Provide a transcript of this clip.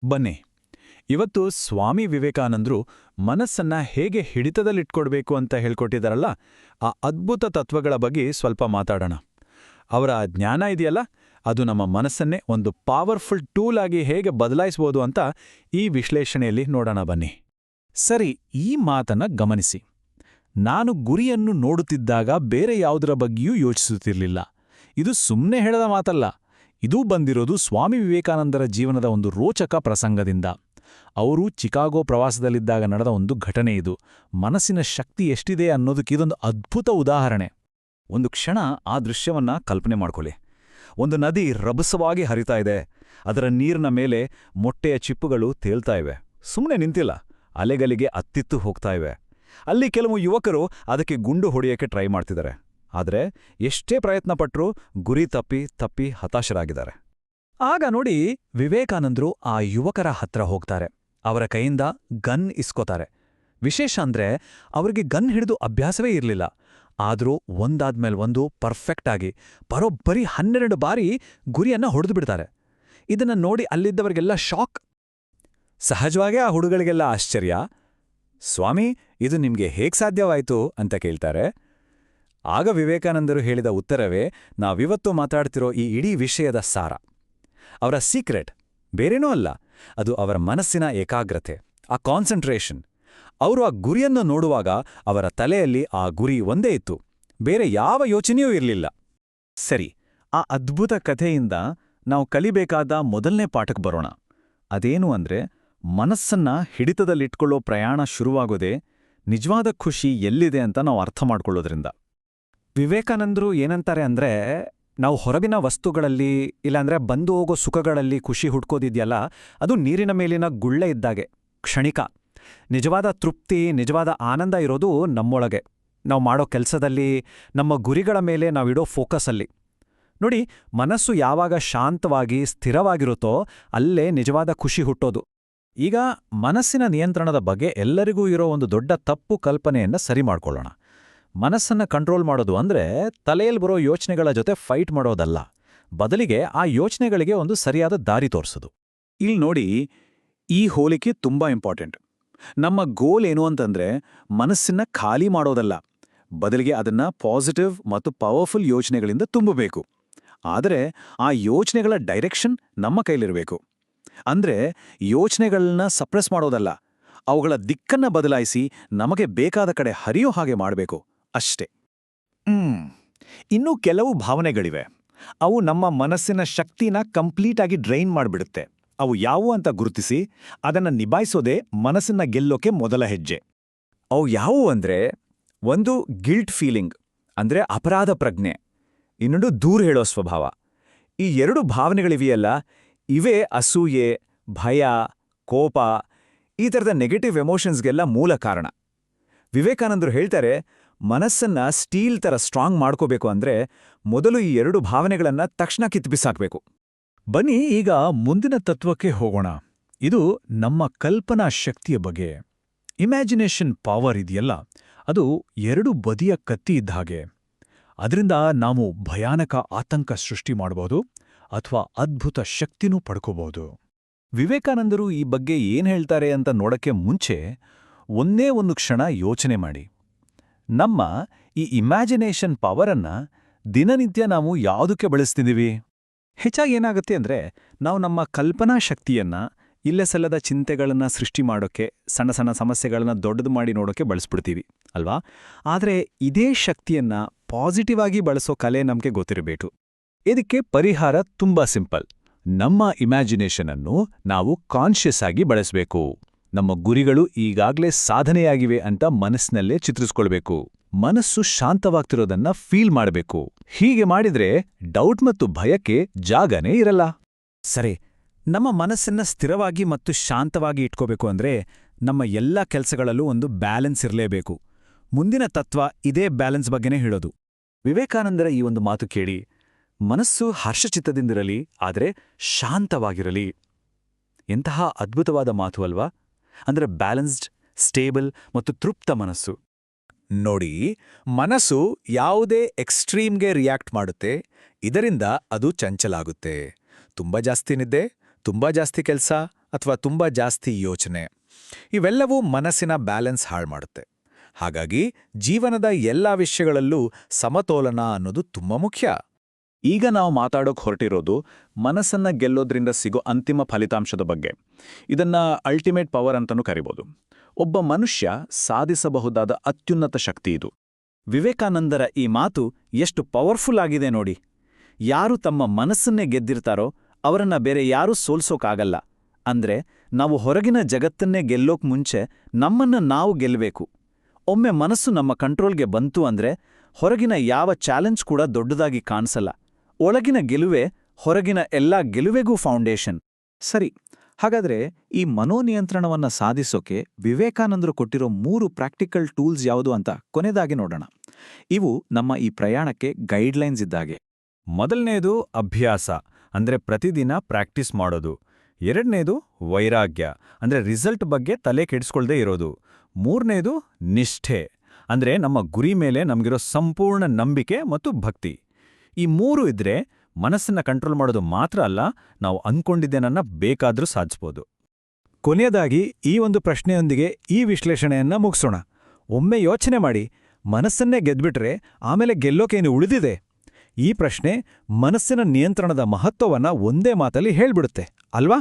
ಬನ್ನಿ, ಇವತ್ತು ಸ್ವಾಮಿ ವಿವೇಕಾನಂದರು ಮನಸ್ಸನ್ನ ಹೇಗೆ ಹಿಡಿತದಲ್ಲಿಟ್ಕೊಡ್ಬೇಕು ಅಂತ ಹೇಳ್ಕೊಟ್ಟಿದ್ದಾರಲ್ಲ, ಆ ಅದ್ಭುತ ತತ್ವಗಳ ಬಗ್ಗೆ ಸ್ವಲ್ಪ ಮಾತಾಡೋಣ. ಅವರ ಜ್ಞಾನ ಇದೆಯಲ್ಲ, ಅದು ನಮ್ಮ ಮನಸ್ಸನ್ನೇ ಒಂದು ಪವರ್ಫುಲ್ ಟೂಲ್ ಆಗಿ ಹೇಗೆ ಬದಲಾಯಿಸ್ಬೋದು ಅಂತ ಈ ವಿಶ್ಲೇಷಣೆಯಲ್ಲಿ ನೋಡೋಣ ಬನ್ನಿ. ಸರಿ, ಈ ಮಾತನ್ನ ಗಮನಿಸಿ. ನಾನು ಗುರಿಯನ್ನು ನೋಡುತ್ತಿದ್ದಾಗ ಬೇರೆ ಯಾವುದರ ಬಗ್ಗೆಯೂ ಯೋಚಿಸುತ್ತಿರಲಿಲ್ಲ. ಇದು ಸುಮ್ಮನೆ ಹೇಳದ ಮಾತಲ್ಲ. ಇದೂ ಬಂದಿರೋದು ಸ್ವಾಮಿ ವಿವೇಕಾನಂದರ ಜೀವನದ ಒಂದು ರೋಚಕ ಪ್ರಸಂಗದಿಂದ. ಅವರು ಚಿಕಾಗೋ ಪ್ರವಾಸದಲ್ಲಿದ್ದಾಗ ನಡೆದ ಒಂದು ಘಟನೆ ಇದು. ಮನಸ್ಸಿನ ಶಕ್ತಿ ಎಷ್ಟಿದೆ ಅನ್ನೋದಕ್ಕಿದೊಂದು ಅದ್ಭುತ ಉದಾಹರಣೆ. ಒಂದು ಕ್ಷಣ ಆ ದೃಶ್ಯವನ್ನ ಕಲ್ಪನೆ ಮಾಡ್ಕೊಳ್ಳಿ. ಒಂದು ನದಿ ರಭಸವಾಗಿ ಹರಿತಾ ಇದೆ. ಅದರ ನೀರಿನ ಮೇಲೆ ಮೊಟ್ಟೆಯ ಚಿಪ್ಪುಗಳು ತೇಲ್ತಾ ಇವೆ. ಸುಮ್ಮನೆ ನಿಂತಿಲ್ಲ, ಅಲೆಗಲಿಗೆ ಅತ್ತಿತ್ತು ಹೋಗ್ತಾ ಇವೆ. ಅಲ್ಲಿ ಕೆಲವು ಯುವಕರು ಅದಕ್ಕೆ ಗುಂಡು ಹೊಡೆಯೋಕೆ ಟ್ರೈ ಮಾಡ್ತಿದ್ದಾರೆ. ಆದರೆ ಎಷ್ಟೇ ಪ್ರಯತ್ನ ಪಟ್ಟರೂ ಗುರಿ ತಪ್ಪಿ ಹತಾಶರಾಗಿದ್ದಾರೆ. ಆಗ ನೋಡಿ, ವಿವೇಕಾನಂದರು ಆ ಯುವಕರ ಹತ್ರ ಹೋಗ್ತಾರೆ. ಅವರ ಕೈಯಿಂದ ಗನ್ ಇಸ್ಕೋತಾರೆ. ವಿಶೇಷ ಅಂದ್ರೆ ಅವರಿಗೆ ಗನ್ ಹಿಡಿದು ಅಭ್ಯಾಸವೇ ಇರಲಿಲ್ಲ. ಆದರೂ ಒಂದಾದ್ಮೇಲೆ ಒಂದು ಪರ್ಫೆಕ್ಟ್ ಆಗಿ ಬರೋಬ್ಬರಿ 12 ಬಾರಿ ಗುರಿಯನ್ನ ಹೊಡೆದು ಬಿಡ್ತಾರೆ. ಇದನ್ನ ನೋಡಿ ಅಲ್ಲಿದ್ದವರಿಗೆಲ್ಲ ಶಾಕ್. ಸಹಜವಾಗೇ ಆ ಹುಡುಗರಿಗೆಲ್ಲ ಆಶ್ಚರ್ಯ. ಸ್ವಾಮಿ, ಇದು ನಿಮ್ಗೆ ಹೇಗ್ ಸಾಧ್ಯವಾಯ್ತು ಅಂತ ಕೇಳ್ತಾರೆ. ಆಗ ವಿವೇಕಾನಂದರು ಹೇಳಿದ ಉತ್ತರವೇ ನಾವಿವತ್ತು ಮಾತಾಡ್ತಿರೋ ಈ ಇಡೀ ವಿಷಯದ ಸಾರ. ಅವರ ಸೀಕ್ರೆಟ್ ಬೇರೇನೂ ಅಲ್ಲ, ಅದು ಅವರ ಮನಸ್ಸಿನ ಏಕಾಗ್ರತೆ, ಆ ಕಾನ್ಸಂಟ್ರೇಷನ್. ಅವರು ಆ ಗುರಿಯನ್ನು ನೋಡುವಾಗ ಅವರ ತಲೆಯಲ್ಲಿ ಆ ಗುರಿ ಒಂದೇ ಇತ್ತು, ಬೇರೆ ಯಾವ ಯೋಚನೆಯೂ ಇರಲಿಲ್ಲ. ಸರಿ, ಆ ಅದ್ಭುತ ಕಥೆಯಿಂದ ನಾವು ಕಲಿಬೇಕಾದ ಮೊದಲನೇ ಪಾಠಕ್ಕೆ ಬರೋಣ. ಅದೇನು ಅಂದ್ರೆ, ಮನಸ್ಸನ್ನ ಹಿಡಿತದಲ್ಲಿಟ್ಕೊಳ್ಳೋ ಪ್ರಯಾಣ ಶುರುವಾಗೋದೇ ನಿಜವಾದ ಖುಷಿ ಎಲ್ಲಿದೆ ಅಂತ ನಾವು ಅರ್ಥ ಮಾಡ್ಕೊಳ್ಳೋದ್ರಿಂದ. ವಿವೇಕಾನಂದರು ಏನಂತಾರೆ ಅಂದ್ರೆ, ನಾವು ಹೊರಗಿನ ವಸ್ತುಗಳಲ್ಲಿ ಇಲ್ಲಾಂದ್ರೆ ಬಂದು ಹೋಗೋ ಸುಖಗಳಲ್ಲಿ ಖುಷಿ ಹುಡ್ಕೋದಿದ್ಯಲ್ಲ, ಅದು ನೀರಿನ ಮೇಲಿನ ಗುಳ್ಳೆ ಇದ್ದಾಗೆ, ಕ್ಷಣಿಕ. ನಿಜವಾದ ತೃಪ್ತಿ, ನಿಜವಾದ ಆನಂದ ಇರೋದು ನಮ್ಮೊಳಗೆ, ನಾವು ಮಾಡೋ ಕೆಲಸದಲ್ಲಿ, ನಮ್ಮ ಗುರಿಗಳ ಮೇಲೆ ನಾವಿಡೋ ಫೋಕಸ್ಸಲ್ಲಿ. ನೋಡಿ, ಮನಸ್ಸು ಯಾವಾಗ ಶಾಂತವಾಗಿ ಸ್ಥಿರವಾಗಿರುತ್ತೋ ಅಲ್ಲೇ ನಿಜವಾದ ಖುಷಿ ಹುಟ್ಟೋದು. ಈಗ ಮನಸ್ಸಿನ ನಿಯಂತ್ರಣದ ಬಗ್ಗೆ ಎಲ್ಲರಿಗೂ ಇರೋ ಒಂದು ದೊಡ್ಡ ತಪ್ಪು ಕಲ್ಪನೆಯನ್ನ ಸರಿ ಮಾಡ್ಕೊಳ್ಳೋಣ. ಮನಸ್ಸನ್ನ ಕಂಟ್ರೋಲ್ ಮಾಡೋದು ಅಂದ್ರೆ ತಲೆಯಲ್ಲಿ ಬರೋ ಯೋಚನೆಗಳ ಜೊತೆ ಫೈಟ್ ಮಾಡೋದಲ್ಲ, ಬದಲಿಗೆ ಆ ಯೋಚನೆಗಳಿಗೆ ಒಂದು ಸರಿಯಾದ ದಾರಿ ತೋರಿಸೋದು. ಇಲ್ಲಿ ನೋಡಿ, ಈ ಹೋಲಿಕೆ ತುಂಬಾ ಇಂಪಾರ್ಟೆಂಟ್. ನಮ್ಮ ಗೋಲ್ ಏನು ಅಂತಂದ್ರೆ ಮನಸ್ಸನ್ನ ಖಾಲಿ ಮಾಡೋದಲ್ಲ, ಬದಲಿಗೆ ಅದನ್ನ ಪಾಸಿಟಿವ್ ಮತ್ತು ಪವರ್ಫುಲ್ ಯೋಚನೆಗಳಿಂದ ತುಂಬಬೇಕು. ಆದರೆ ಆ ಯೋಚನೆಗಳ ಡೈರೆಕ್ಷನ್ ನಮ್ಮ ಕೈಲಿರಬೇಕು. ಅಂದ್ರೆ ಯೋಚನೆಗಳನ್ನ ಸಪ್ರೆಸ್ ಮಾಡೋದಲ್ಲ, ಅವುಗಳ ದಿಕ್ಕನ್ನ ಬದಲಾಯಿಸಿ ನಮಗೆ ಬೇಕಾದ ಕಡೆ ಹರಿಯೋ ಹಾಗೆ ಮಾಡಬೇಕು ಅಷ್ಟೇ. ಇನ್ನೂ ಕೆಲವು ಭಾವನೆಗಳಿವೆ. ಅವು ನಮ್ಮ ಮನಸ್ಸಿನ ಶಕ್ತಿನ ಕಂಪ್ಲೀಟಾಗಿ ಡ್ರೈನ್ ಮಾಡಿಬಿಡುತ್ತೆ. ಅವು ಯಾವುವು ಅಂತ ಗುರುತಿಸಿ ಅದನ್ನ ನಿಭಾಯಿಸೋದೇ ಮನಸ್ಸನ್ನ ಗೆಲ್ಲೋಕೆ ಮೊದಲ ಹೆಜ್ಜೆ. ಅವು ಯಾವುವು ಅಂದ್ರೆ, ಒಂದು ಗಿಲ್ಟ್ ಫೀಲಿಂಗ್ ಅಂದ್ರೆ ಅಪರಾಧ ಪ್ರಜ್ಞೆ, ಇನ್ನೊಂದು ದೂರ ಹೇಳೋ ಸ್ವಭಾವ. ಈ 2 ಭಾವನೆಗಳಿವೆಯಲ್ಲ, ಇವೇ ಅಸೂಯೆ, ಭಯ, ಕೋಪ, ಈ ಥರದ ನೆಗೆಟಿವ್ ಎಮೋಷನ್ಸ್ಗೆಲ್ಲ ಮೂಲ ಕಾರಣ. ವಿವೇಕಾನಂದರು ಹೇಳ್ತಾರೆ, ಮನಸ್ಸನ್ನ ಸ್ಟೀಲ್ ಥರ ಸ್ಟ್ರಾಂಗ್ ಮಾಡ್ಕೋಬೇಕು ಅಂದ್ರೆ ಮೊದಲು ಈ 2 ಭಾವನೆಗಳನ್ನ ತಕ್ಷಣ ಕಿತ್ಬಿಸಾಕ್ಬೇಕು. ಬನ್ನಿ, ಈಗ ಮುಂದಿನ ತತ್ವಕ್ಕೆ ಹೋಗೋಣ. ಇದು ನಮ್ಮ ಕಲ್ಪನಾ ಶಕ್ತಿಯ ಬಗ್ಗೆ. ಇಮ್ಯಾಜಿನೇಷನ್ ಪವರ್ ಇದೆಯಲ್ಲ, ಅದು 2 ಬದಿಯ ಕತ್ತಿ ಇದ್ದ ಹಾಗೆ. ಅದರಿಂದ ನಾವು ಭಯಾನಕ ಆತಂಕ ಸೃಷ್ಟಿ ಮಾಡಬಹುದು ಅಥವಾ ಅದ್ಭುತ ಶಕ್ತಿನೂ ಪಡ್ಕೋಬಹುದು. ವಿವೇಕಾನಂದರು ಈ ಬಗ್ಗೆ ಏನ್ ಹೇಳ್ತಾರೆ ಅಂತ ನೋಡಕ್ಕೆ ಮುಂಚೆ ಒಂದೇ ಒಂದು ಕ್ಷಣ ಯೋಚನೆ ಮಾಡಿ. ನಮ್ಮ ಈ ಇಮ್ಯಾಜಿನೇಷನ್ ಪವರನ್ನ ದಿನನಿತ್ಯ ನಾವು ಯಾವುದಕ್ಕೆ ಬಳಸ್ತಿದ್ದೀವಿ? ಹೆಚ್ಚಾಗಿ ಏನಾಗುತ್ತೆ ಅಂದ್ರೆ, ನಾವು ನಮ್ಮ ಕಲ್ಪನಾ ಶಕ್ತಿಯನ್ನ ಇಲ್ಲೇ ಸಲ್ಲದ ಚಿಂತೆಗಳನ್ನ ಸೃಷ್ಟಿ ಮಾಡೋಕ್ಕೆ, ಸಣ್ಣ ಸಣ್ಣ ಸಮಸ್ಯೆಗಳನ್ನ ದೊಡ್ಡದು ಮಾಡಿ ನೋಡೋಕೆ ಬಳಸ್ಬಿಡ್ತೀವಿ ಅಲ್ವಾ? ಆದರೆ ಇದೇ ಶಕ್ತಿಯನ್ನ ಪಾಸಿಟಿವ್ ಆಗಿ ಬಳಸೋ ಕಲೆ ನಮಗೆ ಗೊತ್ತಿರಬೇಕು. ಇದಕ್ಕೆ ಪರಿಹಾರ ತುಂಬಾ ಸಿಂಪಲ್. ನಮ್ಮ ಇಮ್ಯಾಜಿನೇಷನ್ ಅನ್ನು ನಾವು ಕಾನ್ಷಿಯಸ್ ಆಗಿ ಬಳಸಬೇಕು. ನಮ್ಮ ಗುರಿಗಳು ಈಗಾಗಲೇ ಸಾಧನೆಯಾಗಿವೆ ಅಂತ ಮನಸ್ಸಿನಲ್ಲೇ ಚಿತ್ರಿಸ್ಕೊಳ್ಬೇಕು. ಮನಸ್ಸು ಶಾಂತವಾಗ್ತಿರೋದನ್ನ ಫೀಲ್ ಮಾಡಬೇಕು. ಹೀಗೆ ಮಾಡಿದ್ರೆ ಡೌಟ್ ಮತ್ತು ಭಯಕ್ಕೆ ಜಾಗನೇ ಇರಲ್ಲ. ಸರಿ, ನಮ್ಮ ಮನಸ್ಸನ್ನ ಸ್ಥಿರವಾಗಿ ಮತ್ತು ಶಾಂತವಾಗಿ ಇಟ್ಕೋಬೇಕು ಅಂದ್ರೆ ನಮ್ಮ ಎಲ್ಲ ಕೆಲಸಗಳಲ್ಲೂ ಒಂದು ಬ್ಯಾಲೆನ್ಸ್ ಇರಲೇಬೇಕು. ಮುಂದಿನ ತತ್ವ ಇದೇ ಬ್ಯಾಲೆನ್ಸ್ ಬಗ್ಗೆನೇ ಹೇಳೋದು. ವಿವೇಕಾನಂದರ ಈ ಒಂದು ಮಾತು ಕೇಳಿ, ಮನಸ್ಸು ಹರ್ಷಚಿತ್ತದಿಂದಿರಲಿ, ಆದರೆ ಶಾಂತವಾಗಿರಲಿ. ಎಂತಹ ಅದ್ಭುತವಾದ ಮಾತು ಅಲ್ವಾ? ಅಂದ್ರೆ ಬ್ಯಾಲೆನ್ಸ್ಡ್, ಸ್ಟೇಬಲ್ ಮತ್ತು ತೃಪ್ತ ಮನಸ್ಸು. ನೋಡಿ, ಮನಸ್ಸು ಯಾವುದೇ ಎಕ್ಸ್ಟ್ರೀಮ್ಗೆ ರಿಯಾಕ್ಟ್ ಮಾಡುತ್ತೆ. ಇದರಿಂದ ಅದು ಚಂಚಲಾಗುತ್ತೆ. ತುಂಬ ಜಾಸ್ತಿ ನಿದ್ದೆ, ತುಂಬ ಜಾಸ್ತಿ ಕೆಲಸ ಅಥವಾ ತುಂಬ ಜಾಸ್ತಿ ಯೋಚನೆ ಇವೆಲ್ಲವೂ ಮನಸ್ಸಿನ ಬ್ಯಾಲೆನ್ಸ್ ಹಾಳು ಮಾಡುತ್ತೆ. ಹಾಗಾಗಿ ಜೀವನದ ಎಲ್ಲ ವಿಷಯಗಳಲ್ಲೂ ಸಮತೋಲನ ಅನ್ನೋದು ತುಂಬ ಮುಖ್ಯ. ಈಗ ನಾವು ಮಾತಾಡೋಕ್ ಹೊರಟಿರೋದು ಮನಸ್ಸನ್ನ ಗೆಲ್ಲೋದ್ರಿಂದ ಸಿಗೋ ಅಂತಿಮ ಫಲಿತಾಂಶದ ಬಗ್ಗೆ. ಇದನ್ನ ಅಲ್ಟಿಮೇಟ್ ಪವರ್ ಅಂತನೂ ಕರಿಬೋದು. ಒಬ್ಬ ಮನುಷ್ಯ ಸಾಧಿಸಬಹುದಾದ ಅತ್ಯುನ್ನತ ಶಕ್ತಿ ಇದು. ವಿವೇಕಾನಂದರ ಈ ಮಾತು ಎಷ್ಟು ಪವರ್ಫುಲ್ ಆಗಿದೆ ನೋಡಿ. ಯಾರು ತಮ್ಮ ಮನಸ್ಸನ್ನೇ ಗೆದ್ದಿರ್ತಾರೋ ಅವರನ್ನ ಬೇರೆ ಯಾರೂ ಸೋಲ್ಸೋಕಾಗಲ್ಲ. ಅಂದ್ರೆ ನಾವು ಹೊರಗಿನ ಜಗತ್ತನ್ನೇ ಗೆಲ್ಲೋಕ್ ಮುಂಚೆ ನಮ್ಮನ್ನ ನಾವು ಗೆಲ್ಲಬೇಕು. ಒಮ್ಮೆ ಮನಸ್ಸು ನಮ್ಮ ಕಂಟ್ರೋಲ್ಗೆ ಬಂತು ಅಂದ್ರೆ ಹೊರಗಿನ ಯಾವ ಚಾಲೆಂಜ್ ಕೂಡ ದೊಡ್ಡದಾಗಿ ಕಾಣಿಸಲ್ಲ. ಒಳಗಿನ ಗೆಲುವೆ ಹೊರಗಿನ ಎಲ್ಲಾ ಗೆಲುವೆಗೂ ಫೌಂಡೇಶನ್. ಸರಿ, ಹಾಗಾದ್ರೆ ಈ ಮನೋನಿಯಂತ್ರಣವನ್ನ ಸಾಧಿಸೋಕೆ ವಿವೇಕಾನಂದರು ಕೊಟ್ಟಿರೋ 3 ಪ್ರಾಕ್ಟಿಕಲ್ ಟೂಲ್ಸ್ ಯಾವುದು ಅಂತ ಕೊನೆದಾಗಿ ನೋಡೋಣ. ಇವು ನಮ್ಮ ಈ ಪ್ರಯಾಣಕ್ಕೆ ಗೈಡ್ಲೈನ್ಸ್ ಇದ್ದಾಗೆ. ಮೊದಲನೇದು ಅಭ್ಯಾಸ, ಅಂದ್ರೆ ಪ್ರತಿದಿನ ಪ್ರಾಕ್ಟೀಸ್ ಮಾಡೋದು. ಎರಡನೇದು ವೈರಾಗ್ಯ, ಅಂದ್ರೆ ರಿಸಲ್ಟ್ ಬಗ್ಗೆ ತಲೆ ಕೆಡಿಸ್ಕೊಳ್ದೇ ಇರೋದು. ಮೂರನೇದು ನಿಷ್ಠೆ, ಅಂದ್ರೆ ನಮ್ಮ ಗುರಿ ಮೇಲೆ ನಮಗಿರೋ ಸಂಪೂರ್ಣ ನಂಬಿಕೆ ಮತ್ತು ಭಕ್ತಿ. ಈ 3 ಇದ್ರೆ ಮನಸ್ಸನ್ನ ಕಂಟ್ರೋಲ್ ಮಾಡೋದು ಮಾತ್ರ ಅಲ್ಲ, ನಾವು ಅಂದ್ಕೊಂಡಿದ್ದೇನನ್ನ ಬೇಕಾದ್ರೂ ಸಾಧಿಸ್ಬೋದು. ಕೊನೆಯದಾಗಿ ಈ ಒಂದು ಪ್ರಶ್ನೆಯೊಂದಿಗೆ ಈ ವಿಶ್ಲೇಷಣೆಯನ್ನ ಮುಗಿಸೋಣ. ಒಮ್ಮೆ ಯೋಚನೆ ಮಾಡಿ, ಮನಸ್ಸನ್ನೇ ಗೆದ್ಬಿಟ್ರೆ ಆಮೇಲೆ ಗೆಲ್ಲೋಕೇನು ಉಳಿದಿದೆ? ಈ ಪ್ರಶ್ನೆ ಮನಸ್ಸಿನ ನಿಯಂತ್ರಣದ ಮಹತ್ವವನ್ನ ಒಂದೇ ಮಾತಲ್ಲಿ ಹೇಳ್ಬಿಡುತ್ತೆ ಅಲ್ವಾ?